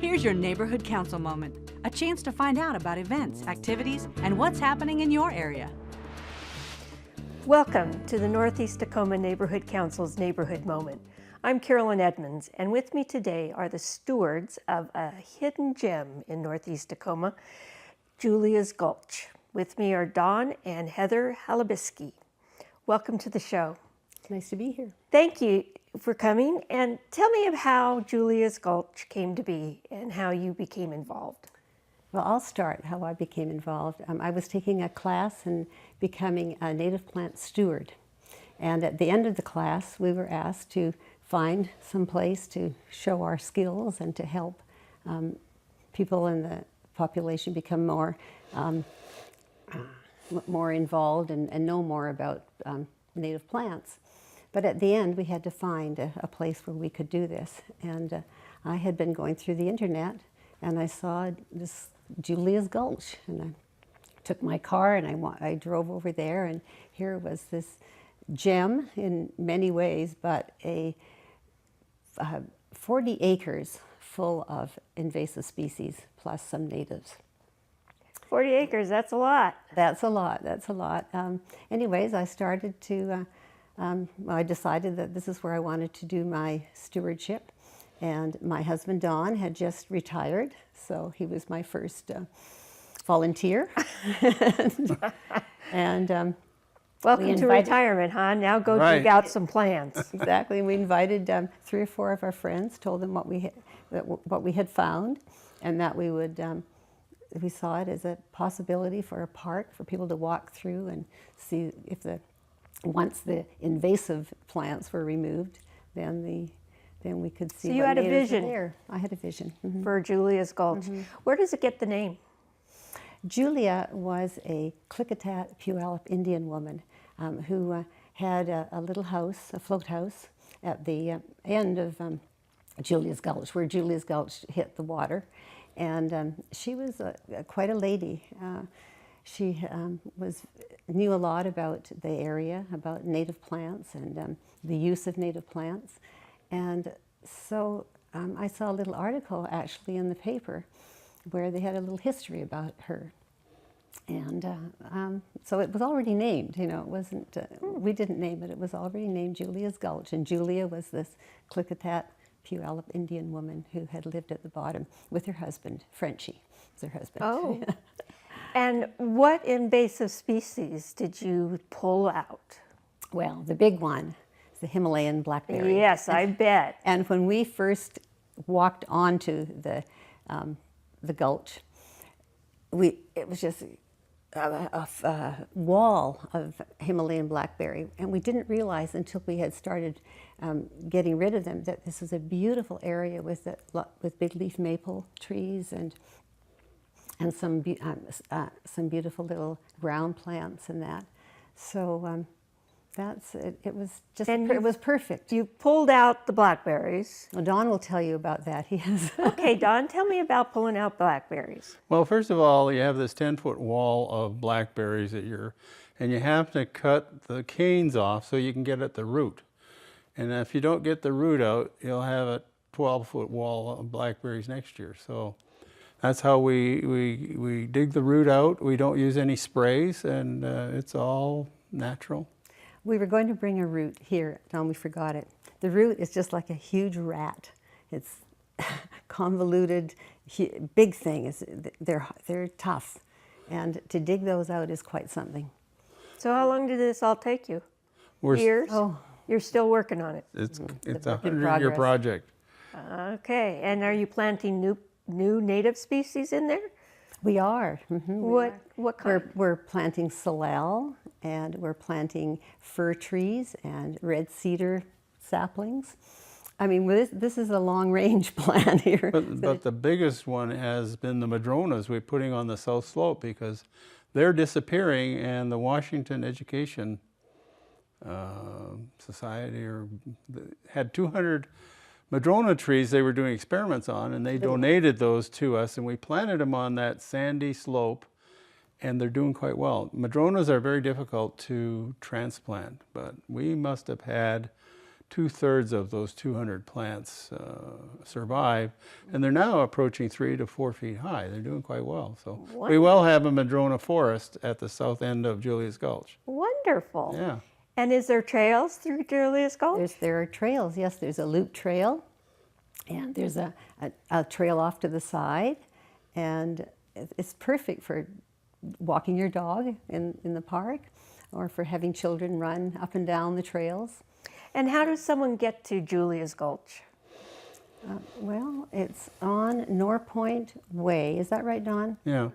Here's your Neighborhood Council moment, a chance to find out about events, activities, and what's happening in your area. Welcome to the Northeast Tacoma Neighborhood Council's Neighborhood Moment. I'm Carolyn Edmonds, and with me today are the stewards of a hidden gem in Northeast Tacoma, Julia's Gulch. With me are Dawn and Heather Halabisky. Welcome to the show. Nice to be here. Thank you for coming, and tell me of how Julia's Gulch came to be and how you became involved. Well, I'll start how I became involved. I was taking a class and becoming a native plant steward. And at the end of the class, we were asked to find some place to show our skills and to help people in the population become more involved and know more about native plants. But at the end, we had to find a place where we could do this. And I had been going through the internet, and I saw this Julia's Gulch. And I took my car, and I drove over there, and here was this gem in many ways, but 40 acres full of invasive species, plus some natives. 40 acres, that's a lot. That's a lot, that's a lot. Anyways, I started to I decided that this is where I wanted to do my stewardship, and my husband Don had just retired, so he was my first volunteer. and welcome to retirement, huh? Now go dig out some plants. Exactly. We invited 3 or 4 of our friends, told them what we had found, and that we would. We saw it as a possibility for a park for people to walk through and see if once the invasive plants were removed, then we could see. So you had a vision. There. I had a vision for Julia's Gulch. Where does it get the name? Julia was a Klickitat Puyallup Indian woman who had a little house, a float house, at the end of Julia's Gulch, where Julia's Gulch hit the water. And she was quite a lady. She knew a lot about the area, about native plants and the use of native plants. And so I saw a little article actually in the paper where they had a little history about her. And so it was already named, you know, it wasn't, we didn't name it, it was already named Julia's Gulch. And Julia was this Klickitat Puyallup Indian woman who had lived at the bottom with her husband. Frenchie was her husband. Oh. And what invasive species did you pull out? Well, the big one is the Himalayan blackberry. Yes, I bet. And when we first walked onto the gulch, it was just a wall of Himalayan blackberry, and we didn't realize until we had started getting rid of them that this is a beautiful area with big leaf maple trees and some beautiful little ground plants and that. So that's it. It was just it was perfect. You pulled out the blackberries. Well, Don will tell you about that. He has. Okay, Don, tell me about pulling out blackberries. Well, first of all, you have this 10-foot wall of blackberries and you have to cut the canes off so you can get at the root. And if you don't get the root out, you'll have a 12-foot wall of blackberries next year. So that's how we dig the root out. We don't use any sprays, and it's all natural. We were going to bring a root here, Don, we forgot it. The root is just like a huge rat. It's convoluted, big thing. They're tough, and to dig those out is quite something. So how long did this all take you? Years? Oh. You're still working on it? It's a 100-year project. Okay, and are you planting new native species in there? We are. What kind? We're planting salal, and we're planting fir trees and red cedar saplings. I mean, this is a long-range plan here. But the biggest one has been the madronas we're putting on the south slope, because they're disappearing, and the Washington Education Society had 200 madrona trees they were doing experiments on, and they donated those to us, and we planted them on that sandy slope, and they're doing quite well. Madronas are very difficult to transplant, but we must have had 2/3 of those 200 plants survive, and they're now approaching 3 to 4 feet high. They're doing quite well. So we will have a madrona forest at the south end of Julia's Gulch. Wonderful. Yeah. And is there trails through Julia's Gulch? There are trails, yes. There's a loop trail, and there's a trail off to the side, and it's perfect for walking your dog in the park, or for having children run up and down the trails. And how does someone get to Julia's Gulch? Well, it's on Norpoint Way. Is that right, Don? Yeah.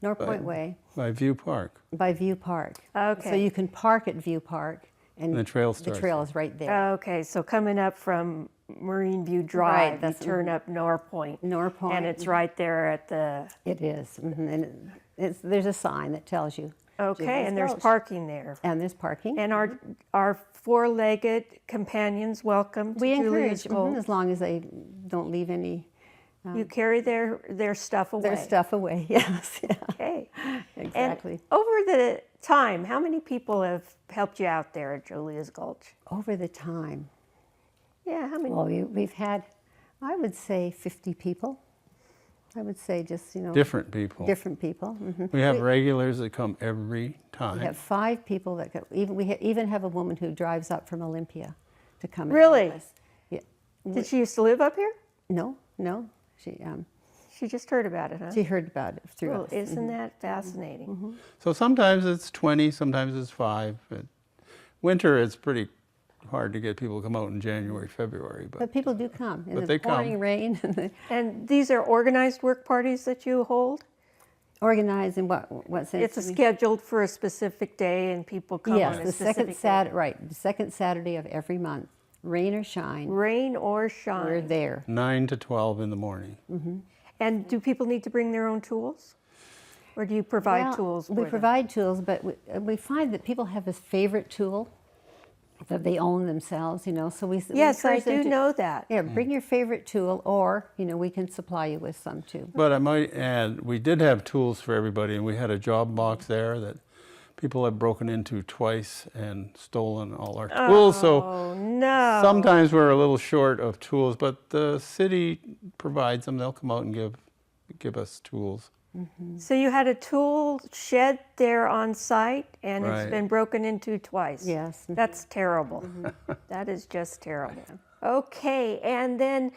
Norpoint Way. By View Park. By View Park. Okay. So you can park at View Park, and the trail the starts trail is right there. Okay, so coming up from Marine View Drive, you that's- turn up Norpoint. Norpoint. And it's right there at the... It is. And there's a sign that tells you. Okay, Julia's and there's Gulch. parking there. And there's parking. And our four-legged companions welcome to we Julia's encourage, Gulch. as long as they don't leave any You carry their stuff away. their stuff away. Yes, yeah. Okay. Exactly. And over the time, how many people have helped you out there at Julia's Gulch? Over the time, Yeah, how many? well, we've had, I would say, 50 people. I would say just, Different people. different people. Mhm. We have regulars that come every time. We have 5 people that go, we even have a woman who drives up from Olympia to come. and Really? help us. Yeah. Did she used to live up here? No. She just heard about it, huh? She heard about it through Well, us. isn't that fascinating? So sometimes it's 20, sometimes it's 5. Winter, it's pretty hard to get people to come out in January, February. But people do come in But the they come. pouring rain. And these are organized work parties that you hold? Organized in what sense? It's scheduled for a specific day and people come Yes, on a the specific second day. Saturday, right? The second Saturday of every month, rain or shine, Rain or shine. we're there. 9 to 12 in the morning. And do people need to bring their own tools? Or do you provide Well, tools for we them? provide tools, but we find that people have a favorite tool that they own themselves. So we Yes, I encourage them do to- know that. Yeah, bring your favorite tool, or we can supply you with some too. But I might add, we did have tools for everybody, and we had a job box there that people have broken into twice and stolen all our tools. So Oh, no. sometimes we're a little short of tools, but the city provides them. They'll come out and give us tools. So you had a tool shed there on site and it's Right. been broken into twice. Yes. That's terrible. That is just terrible. Okay, and then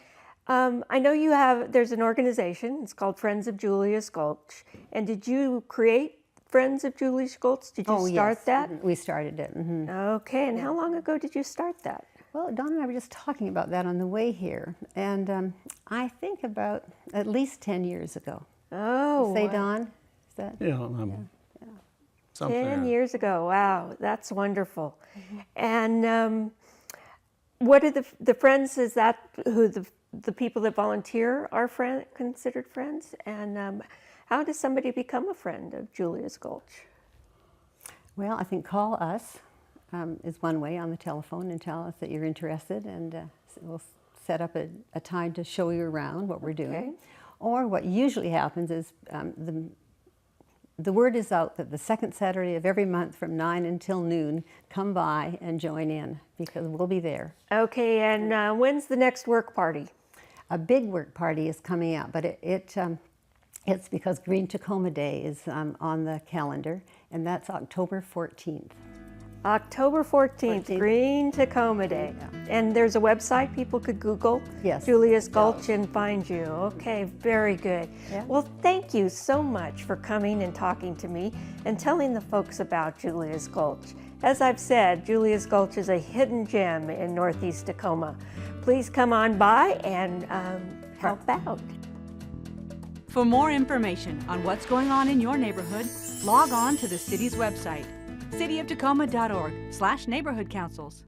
I know there's an organization, it's called Friends of Julia's Gulch. And did you create Friends of Julia's Gulch? Did you start yes. that? We started it. Okay, and how long ago did you start that? Well, Don and I were just talking about that on the way here, and I think about at least 10 years ago. Oh, Say, wow. Don? Is that? Something 10 there. years ago. Wow, that's wonderful. And what are the friends? Is that who the people that volunteer are considered friends? And how does somebody become a friend of Julia's Gulch? Well, I think call us is one way on the telephone and tell us that you're interested, and we'll set up a time to show you around what we're doing. Okay. Or what usually happens is the word is out that the second Saturday of every month from 9 until noon, come by and join in, because we'll be there. Okay, and when's the next work party? A big work party is coming up, but it's because Green Tacoma Day is on the calendar, and that's October 14th. October 14th, 14th. Green Tacoma Day. Yeah. And there's a website people could Google Yes. Julia's Gulch and find you. Okay, very good. Yeah. Well, thank you so much for coming and talking to me and telling the folks about Julia's Gulch. As I've said, Julia's Gulch is a hidden gem in Northeast Tacoma. Please come on by and help out. For more information on what's going on in your neighborhood, log on to the city's website, cityoftacoma.org/neighborhood councils.